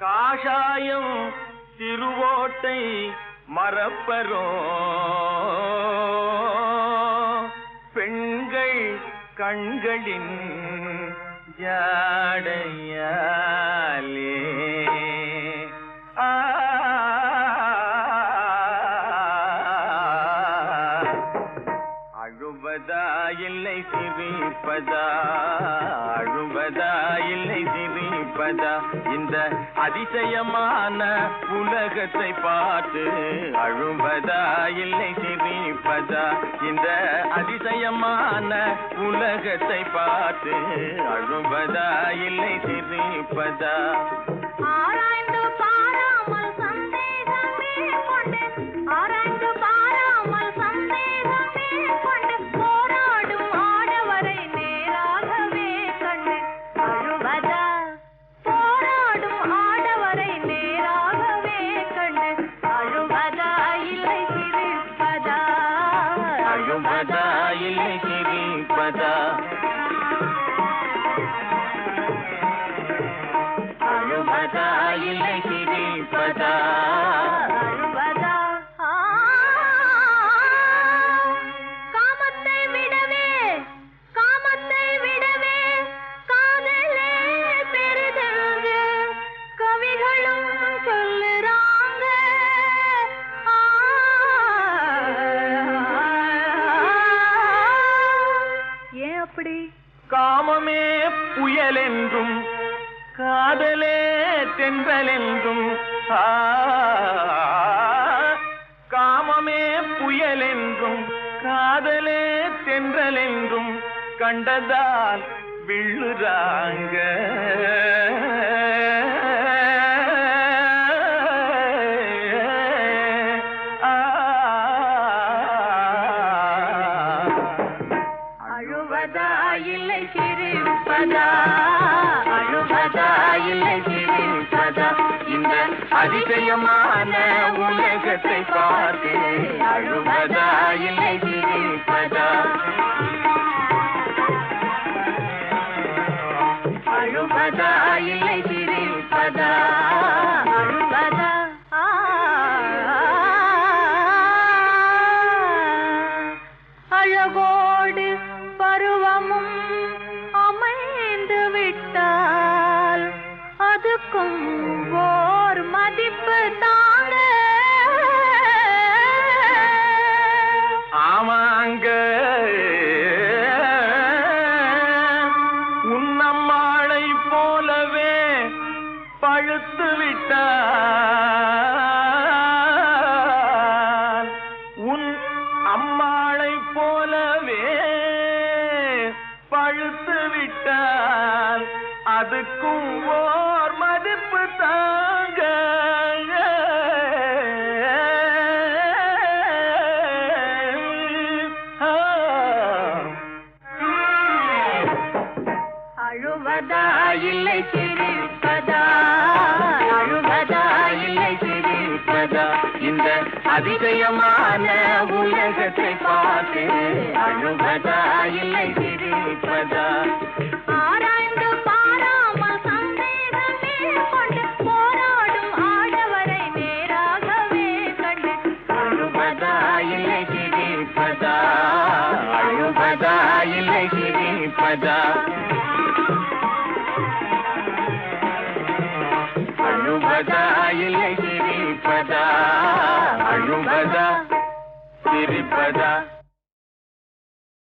காஷாயம் திருவோட்டை மறப்பரோ பெண்கள் கண்களின் ஜாடையாலே அழுவதா இல்லை சிரிப்பதா, அழுவதா இல்லை சிரிப்பதா, இந்த அதிசயமான உலகத்தை பார்த்து அழுவதா இல்லை சிரிப்பதா, இந்த அதிசயமான உலகத்தை பார்த்து அழுவதா இல்லை சிரிப்பதா. ஆராய்ந்து பாராமல் சந்தேகமே கொண்டு, ஆராய்ந்து பாராமல் சந்தேகமே கொண்டு, போராடும் ஆடவரை நேராகவே கண்டு அழுவதா, போராடும் ஆடவரை நேராகவே கண்டு அழுவதா இல்லை சிரிப்பதா, அழுவதா இல்லை சிரிப்பதா, அழுவதா இல்லை சிரிப்பதா, அழுவதா. காமத்தை விடவே, காமத்தை விடவே காதலே பெரிதென்று கவிகளும் சொல்லுறாங்க. ஏன் அப்படி? காமமே புயல் என்றும் காதலே தென்றல் என்றும், காமமே புயல் என்றும் காதலே தென்றல் என்றும் கண்டதால் விழுறாங்க. அழுவதா இல்லை சிரிப்பதா, அழுவதா இல்லை சிரிப்பதா, இந்த அதிசயமான உலகத்தை பார்த்து அழுவதா இல்லை சிரிப்பதா, அழுவதா இல்லை சிரிப்பதா, அழுவதா. அழகோடு பருவமும் அமைந்து விட்டால் அதுக்கும் ஓர் மதிப்பு தாங்க. ஆமாங்க, உன்னம்மாளை போலவே பழுத்து விட்டால், உன் அம்மாளை போலவே பழுத்து விட்டால் அதுக்கும் ஓர் மதிப்பு தாங்க. அழுவதா இல்லை சிரிப்பதா, அழுவதா இல்லை சிரிப்பதா, இந்த அதிசயமான உலகத்தை பார்த்து அழுவதா இல்லை சிரிப்பதா. ஆராய்ந்து பாராமல் சந்தேகமே கொண்டு, போராடும் ஆடவரை நேராகவே கண்டு அழுவதா இல்லை சிரிப்பதா, அழுவதா இல்லை சிரிப்பதா, அழுவதா இல்லை சிரிப்பதா, அழுவதா சிரிப்பதா.